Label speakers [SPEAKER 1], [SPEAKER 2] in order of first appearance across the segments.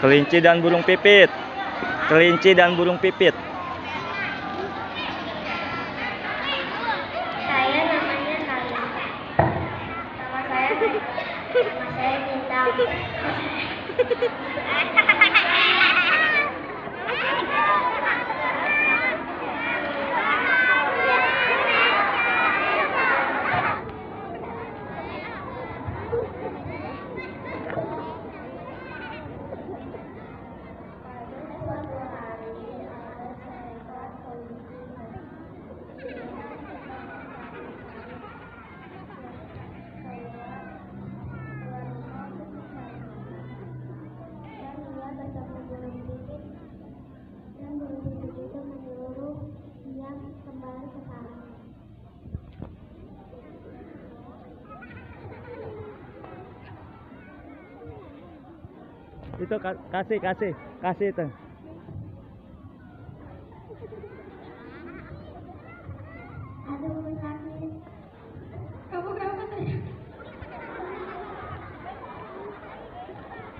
[SPEAKER 1] Kelinci dan burung pipit. Kelinci dan burung pipit.
[SPEAKER 2] Saya namanya Kali. Nama saya Bintang.
[SPEAKER 1] Itu kasih itu.
[SPEAKER 2] Kamu kenapa tadi?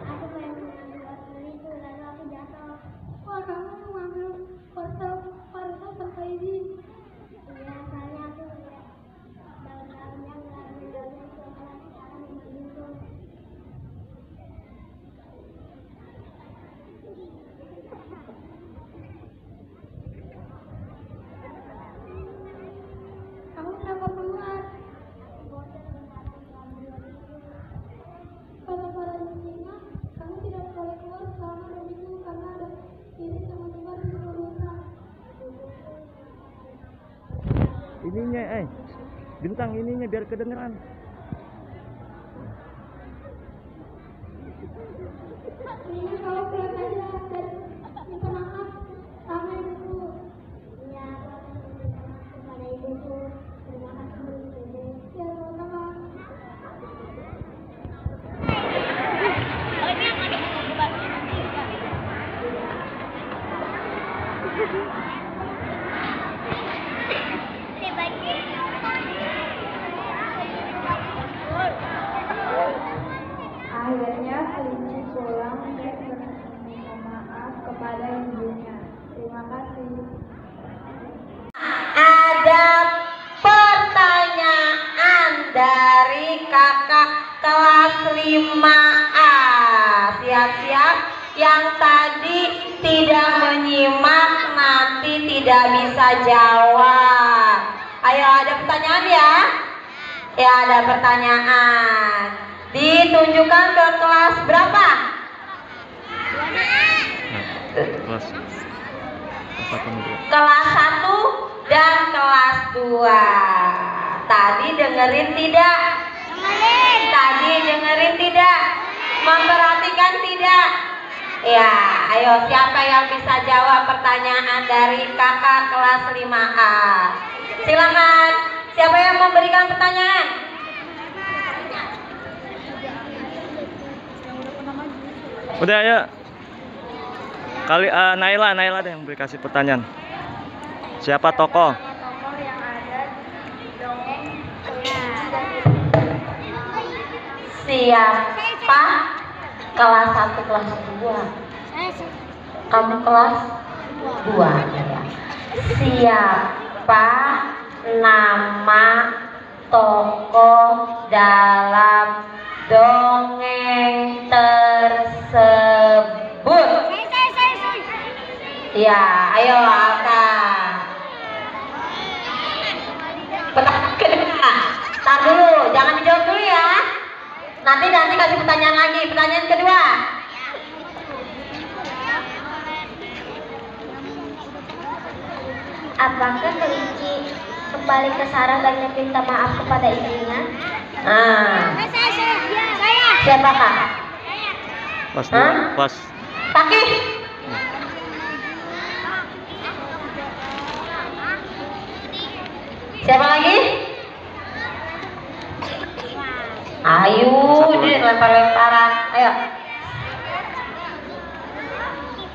[SPEAKER 2] Aku pengen mengambil itu lalu aku jatuh. Wah, kamu mengambil parcel tanpa izin. Iya, soalnya aku lihat daun-daunnya itu aku mengambil itu. Kamu kenapa keluar? Kata para istrinya, kamu tidak boleh keluar selama 2 minggu karena ada ini teman-teman di perusahaan.
[SPEAKER 1] Ininya, Bintang ininya biar kedengeran.
[SPEAKER 2] Ini kalau pulang aja dan minta maaf sama ibuku. Iya, kepada ibuku. Terima kasih ibu. Ya, sama-sama. Akhirnya kelinci pulang dan meminta maaf kepada ibunya. Terima kasih.
[SPEAKER 3] Ada pertanyaan dari kakak kelas 5A. Siap-siap, yang tadi tidak menyimak nanti tidak bisa jawab. Ayo, ada pertanyaan ya? Ya, ada pertanyaan. Ditunjukkan ke kelas berapa?
[SPEAKER 1] Kelas 1.
[SPEAKER 3] Kelas 1 dan kelas 2. Tadi dengerin tidak? Tadi dengerin tidak? Memperhatikan tidak? Ya, ayo siapa yang bisa jawab pertanyaan dari kakak kelas 5A? Silakan. Siapa yang memberikan pertanyaan?
[SPEAKER 1] Udah ya. Kali Naila deh yang beri kasih pertanyaan. Siapa tokoh?
[SPEAKER 2] Tokoh yang ada di dongeng
[SPEAKER 3] Siapa? Kelas 1, kelas 2. Kamu kelas 2 ya. Siapa nama tokoh dalam dongeng tersebut? Ya, ayo angkat. Pertanyaan kedua. Tar dulu, jangan dijawab dulu ya. Nanti kasih pertanyaan lagi. Pertanyaan kedua.
[SPEAKER 2] Apakah kelinci kembali ke sarang dan meminta maaf kepada ibunya?
[SPEAKER 3] Siapa kak?
[SPEAKER 1] Pas 2, pas.
[SPEAKER 3] Kaki. Siapa lagi? Ayo, ini lempar-lemparan. Ayo.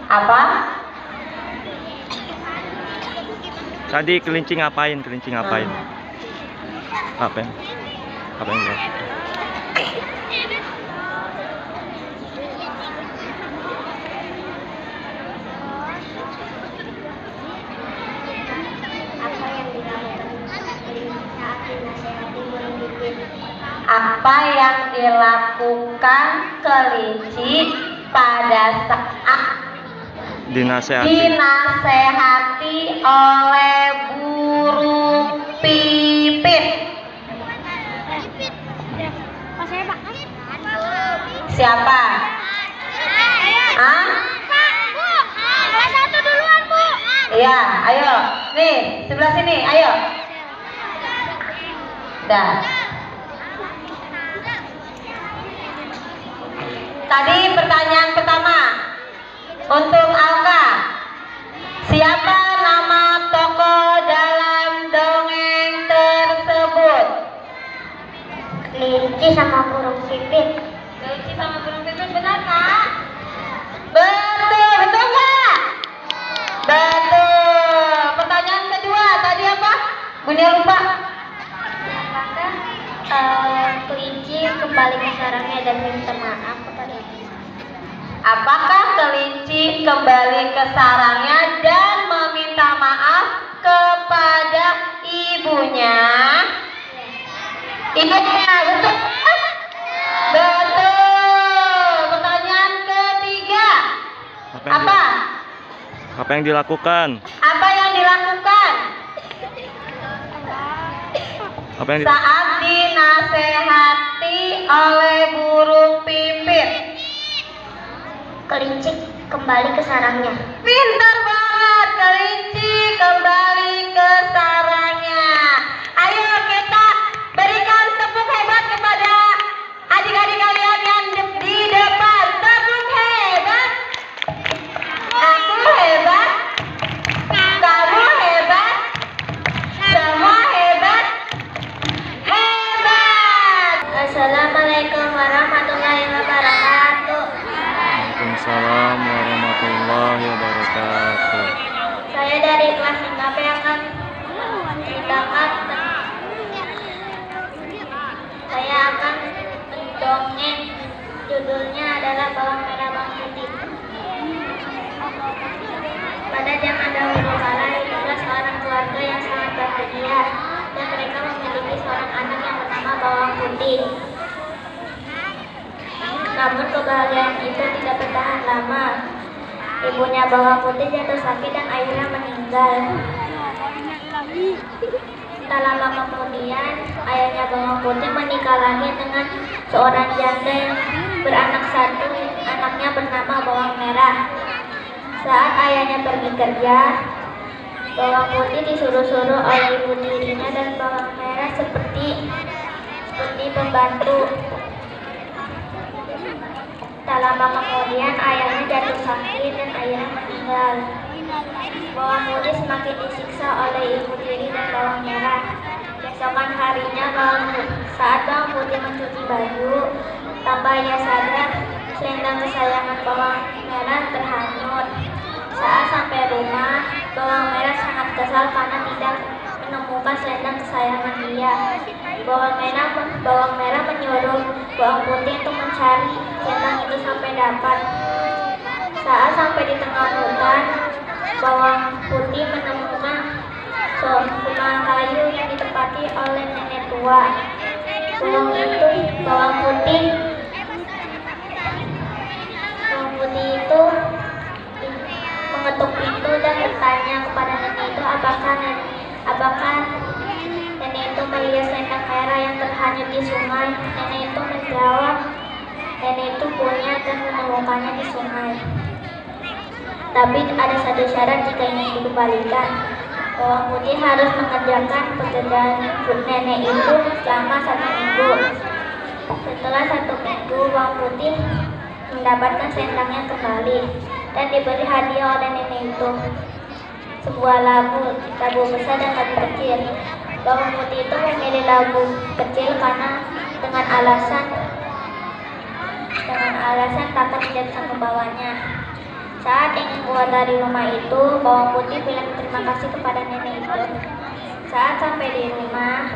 [SPEAKER 3] Apa?
[SPEAKER 1] Tadi kelinci ngapain? Apa yang enggak?
[SPEAKER 3] Apa yang dilakukan kelinci pada saat dinasehati oleh burung pipit? Siapa?
[SPEAKER 2] Kelas 1 duluan, Bu.
[SPEAKER 3] Iya, ayo. Nih, sebelah sini, ayo. Dah. Tadi pertanyaan pertama untuk Alka. Siapa nama tokoh dalam dongeng tersebut?
[SPEAKER 2] Kelinci sama burung pipit.
[SPEAKER 3] Kelinci sama burung pipit, benar Kak? Betul, betul nggak? Betul. Pertanyaan kedua tadi apa? Bunda lupa.
[SPEAKER 2] Apakah kelinci kembali ke sarangnya dan minta maaf kepada
[SPEAKER 3] Apakah kelinci kembali ke sarangnya dan meminta maaf kepada ibunya? Iya, betul. Betul. Pertanyaan ketiga. Apa?
[SPEAKER 1] Apa yang dilakukan?
[SPEAKER 3] Apa yang dilakukan
[SPEAKER 1] Apa yang
[SPEAKER 3] saat dinasehati oleh burung pipit?
[SPEAKER 2] kelinci kembali ke sarangnya?
[SPEAKER 3] Pintar banget, kelinci kembali ke sarangnya. Ayo kita berikan tepuk hebat kepada adik-adik kalian yang di depan. Tepuk hebat. Aku hebat. Kamu hebat. Semua hebat. Hebat.
[SPEAKER 2] Assalamualaikum warahmatullahi wabarakatuh.
[SPEAKER 1] Waalaikumsalam warahmatullahi wabarakatuh.
[SPEAKER 2] Saya dari kelas 5B akan menceritakan saya akan mendongeng. Judulnya adalah Bawang Merah Bawang Putih. Pada zaman dahulu kala hiduplah seorang keluarga yang sangat bahagia dan mereka memiliki seorang anak yang bernama Bawang Putih. Namun kebahagiaan itu tidak bertahan lama. Ibunya Bawang Putih jatuh sakit dan akhirnya meninggal. Tak lama kemudian, ayahnya Bawang Putih menikah lagi dengan seorang janda yang beranak satu, anaknya bernama Bawang Merah. Saat ayahnya pergi kerja, Bawang Putih disuruh-suruh oleh ibu tirinya dan Bawang Merah seperti pembantu. Tak lama kemudian ayahnya jatuh sakit dan akhirnya meninggal. Bawang Putih semakin disiksa oleh ibu tiri dan Bawang Merah. Besokan harinya saat Bawang Putih mencuci baju, tanpa ia sadar selendang kesayangan Bawang Merah terhanyut. Saat sampai rumah, Bawang Merah sangat kesal karena tidak menemukan selendang kesayangan dia. Bawang Merah menyuruh Bawang Putih untuk mencari selendang itu sampai dapat. Saat sampai di tengah hutan, Bawang Putih menemukan rumah kayu yang ditempati oleh nenek tua. Bawang Putih itu mengetuk pintu dan bertanya kepada nenek itu apakah nenek itu melihat selendang merah yang terhanyut di sungai. Nenek itu menjawab, nenek itu punya dan menemukannya di sungai. Tapi ada satu syarat jika ingin dikembalikan. Bawang Putih harus mengerjakan pekerjaan nenek itu selama 1 minggu. Setelah 1 minggu, Bawang Putih mendapatkan selendangnya kembali dan diberi hadiah oleh nenek itu, sebuah labu besar dan labu kecil. Bawang Putih itu memilih labu kecil karena dengan alasan takut tidak bisa membawanya. Saat ingin keluar dari rumah itu, Bawang Putih bilang terima kasih kepada nenek itu. Saat sampai di rumah,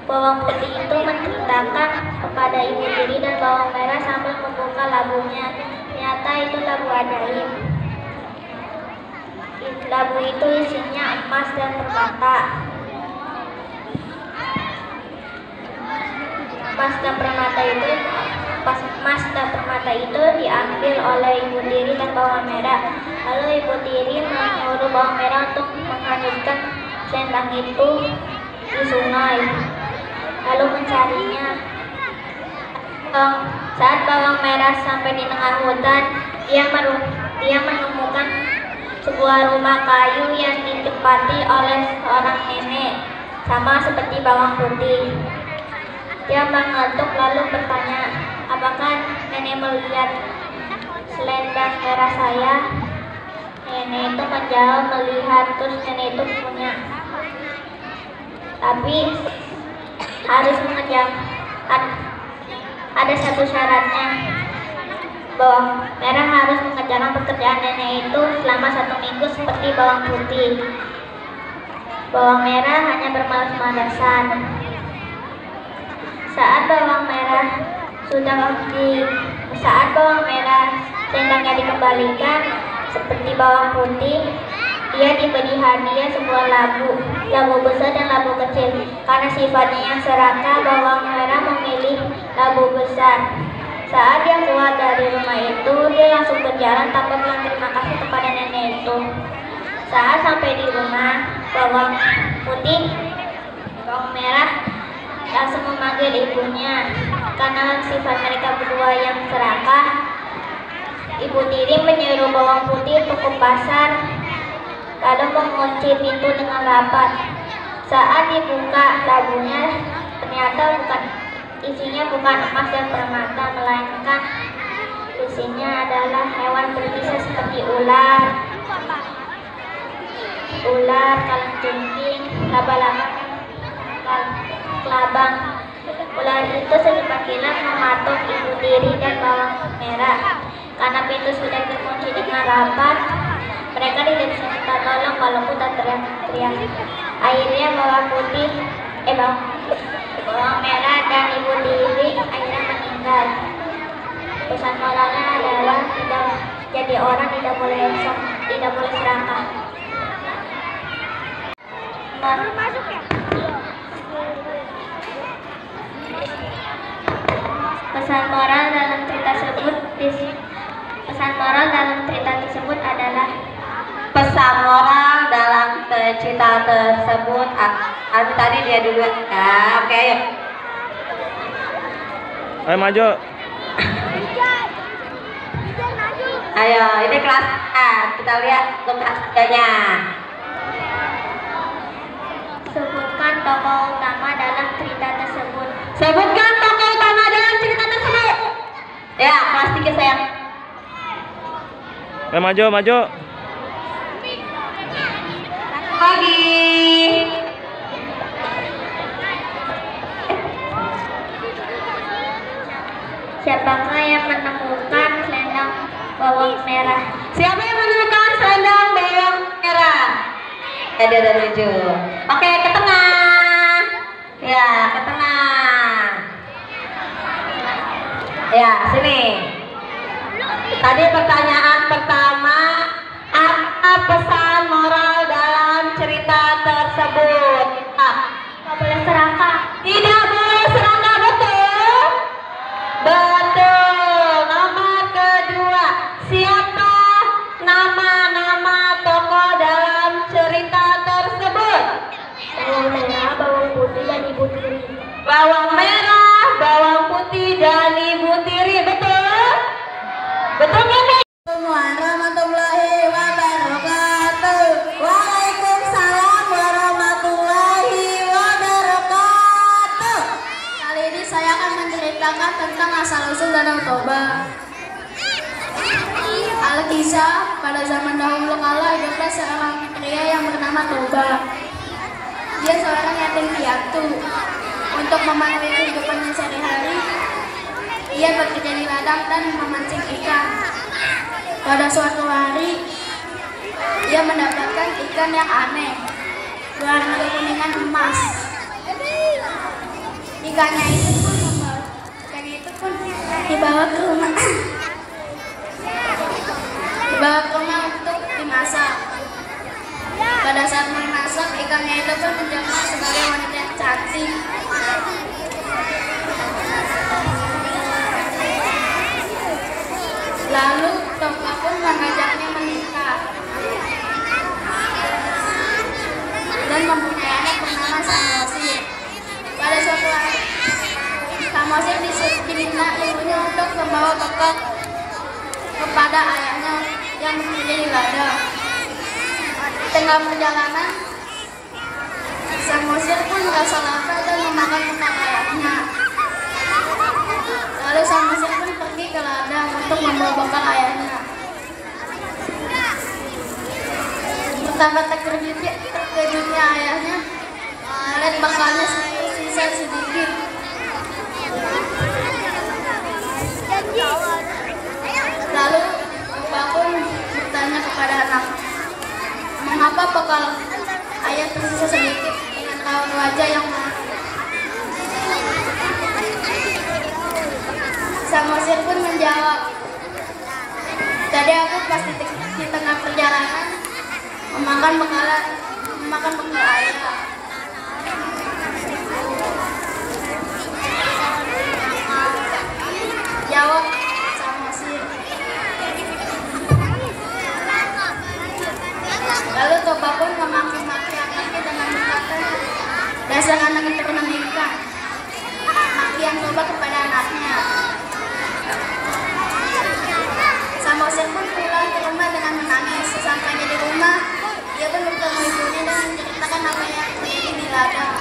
[SPEAKER 2] Bawang Putih itu menceritakan kepada ibu tiri dan Bawang Merah sambil membuka labunya. Ternyata itu labu ajaib. Labu itu isinya emas dan permata. Emas dan permata itu diambil oleh Ibu Tiri dan bawang merah. Lalu Ibu Tiri menyuruh bawang merah untuk menghanyutkan selendang itu di sungai, lalu mencarinya. Saat bawang merah sampai di tengah hutan, dia menemukan sebuah rumah kayu yang ditempati oleh seorang nenek, sama seperti bawang putih. Dia mengantuk lalu bertanya, apakah nenek melihat selendang merah saya? Nenek itu menjawab melihat, terus nenek itu punya. Tapi harus ada satu syaratnya. Bawang merah harus mengerjakan pekerjaan nenek itu selama 1 minggu seperti bawang putih. Bawang merah hanya bermalas-malasan. Saat bawang merah selendangnya dikembalikan seperti bawang putih, dia diberi hadiah sebuah labu besar dan labu kecil. Karena sifatnya yang serakah, bawang merah memilih labu besar. Saat dia keluar dari rumah itu, dia langsung berjalan tanpa bilang terima kasih kepada nenek itu. Saat sampai di rumah, bawang merah langsung memanggil ibunya. Karena sifat mereka berdua yang serakah, Ibu Tiri menyuruh bawang putih untuk ke pasar, lalu mengunci pintu dengan rapat. Saat dibuka labunya, ternyata isinya bukan emas dan permata, melainkan isinya adalah hewan berbisa seperti ular, kalajengking, laba-laba, dan kelabang. Ular itu secepat kilat mematuk Ibu Tiri dan bawang merah. Karena pintu sudah terkunci dengan rapat, mereka tidak bisa minta tolong walaupun tak teriak-teriak. Akhirnya bawang merah dan Ibu Tiri akhirnya meninggal. Pesan moralnya adalah jadi orang tidak boleh serakah. Pesan moral dalam cerita tersebut adalah
[SPEAKER 3] tadi dia dulu ya. Oke, ayo.
[SPEAKER 1] Ayo maju.
[SPEAKER 3] Ayo, ini kelas A. Kita lihat kelas A-nya.
[SPEAKER 2] Sebutkan tokoh utama dalam cerita tersebut.
[SPEAKER 3] Sebutkan tokoh utama dalam cerita tersebut. Ya, kelas 3 sayang.
[SPEAKER 1] Ayo maju.
[SPEAKER 3] Pagi.
[SPEAKER 2] Siapakah yang menemukan selendang bawang merah?
[SPEAKER 3] Siapa yang menemukan selendang bawang merah? Ada 7. Oke, ke tengah. Ya, ke tengah. Ya, sini. Tadi pertanyaan pertama, apa pesan moral dalam cerita tersebut?
[SPEAKER 2] Tidak boleh serakah.
[SPEAKER 3] Tidak boleh serakah, betul? Betul. Nomor kedua, siapa nama-nama tokoh dalam cerita tersebut?
[SPEAKER 2] Bawang merah, bawang putih, dan Ibu Tiri.
[SPEAKER 3] Bawang merah, bawang putih, dan Ibu Tiri, betul? Betul kan? Assalamualaikum warahmatullahi wabarakatuh. Waalaikumsalam warahmatullahi wabarakatuh.
[SPEAKER 2] Kali ini saya akan menceritakan tentang asal-usul Danau Toba. Alkisah, pada zaman dahulu kala hiduplah seorang pria yang bernama Toba. Dia seorang yatim piatu. Untuk memenuhi kehidupannya sehari-hari, ia bekerja di ladang dan memancing ikan. Pada suatu hari, ia mendapatkan ikan yang aneh, berwarna kekuningan emas. Ikannya itu pun dibawa ke rumah untuk dimasak. Pada saat memasak, ikannya itu pun menjelma sebagai wanita yang cantik. Lalu Toba pun mengajaknya menikah dan mempunyai anak bernama Samosir. Pada suatu hari, Samosir diminta ibunya untuk membawa bekal kepada ayahnya yang mempunyai ladang. Di tengah perjalanan, Samosir pun merasa lapar dan memakan bekal ayahnya. Lalu Samosir pun pergi ke ladang untuk membawa bekal ayahnya. Betapa terkejutnya ayahnya melihat bekalnya sisa sedikit. Lalu bapak pun bertanya kepada anak, mengapa bekal ayah tersisa sedikit dengan raut wajah yang malu? Samosir pun menjawab, tadi aku pas di tengah perjalanan memakan bekal ayah. Jawab Samosir. Lalu Toba pun memaki-maki anaknya dengan berkata, dasar anak itu pernah nikah. Makian Toba kepada anaknya. Samosir pun pulang ke rumah dengan menangis. Sesampainya di rumah, dia pun bertemu ibunya dan menceritakan apa yang terjadi di ladang.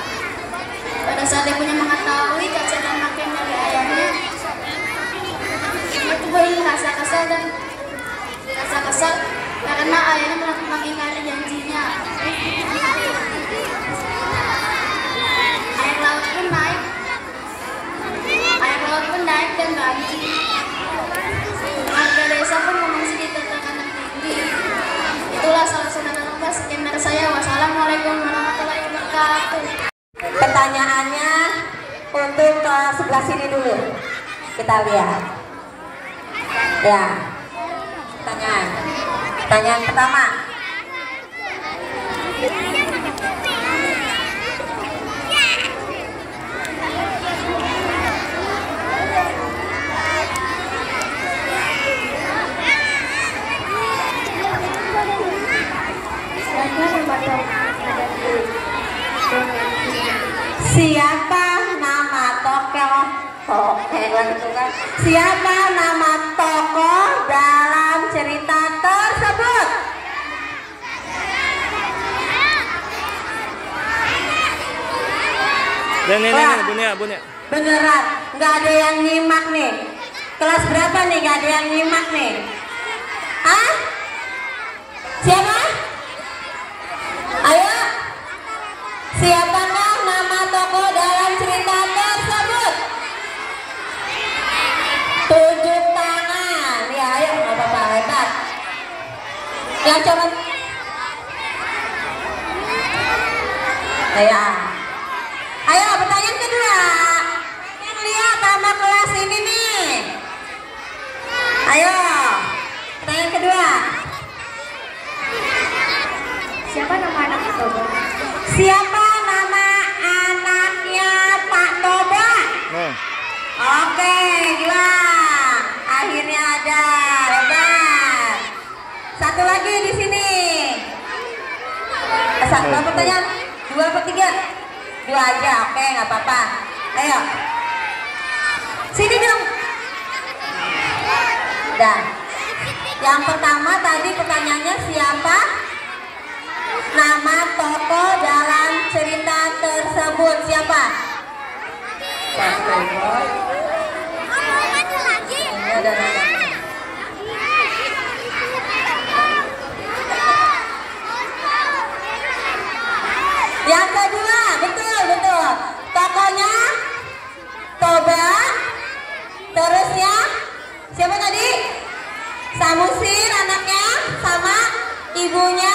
[SPEAKER 2] Pada saat ibunya mengetahui cacat dan makian dari ayahnya, dia pun merasa kesal karena ayahnya mengingkari janjinya. Air laut pun naik dan banjir. Warga desa pun mengungsi di tatanan tinggi. Itulah salah saudara lupa. Sekian dari saya. Wassalamualaikum warahmatullahi wabarakatuh.
[SPEAKER 3] Pertanyaannya untuk kelas sebelah sini dulu. Kita lihat. Ya. Pertanyaan pertama. Siapa nama tokoh Siapa nama tokoh dalam cerita tersebut?
[SPEAKER 1] Dan ini Bunia.
[SPEAKER 3] Beneran, nggak ada yang nyimak nih. Kelas berapa nih nggak ada yang nyimak nih? Hah? Siapa? Ayo. Siapakah nama tokoh dalam cerita tersebut? Tunjuk tangan. Ya, ayo, nggak apa-apa, hebat. Yang coba. Ayo, pertanyaan kedua. Yang lihat sama kelas ini nih. Ayo, pertanyaan kedua.
[SPEAKER 2] Siapa nama anak Toba?
[SPEAKER 3] Siapa nama anaknya Pak Toba? Oke, Gilang. Akhirnya ada, hebat. Satu lagi di sini. Dua pertanyaan, 2 atau 3? 2 aja, oke, nggak apa-apa. Ayo, sini dong. Dah. Yang pertama tadi pertanyaannya siapa nama tokoh dalam cerita tersebut? Siapa? Ini ada nama. Yang kedua, betul. Tokohnya Toba. Terus ya, siapa tadi? Samosir anaknya sama ibunya.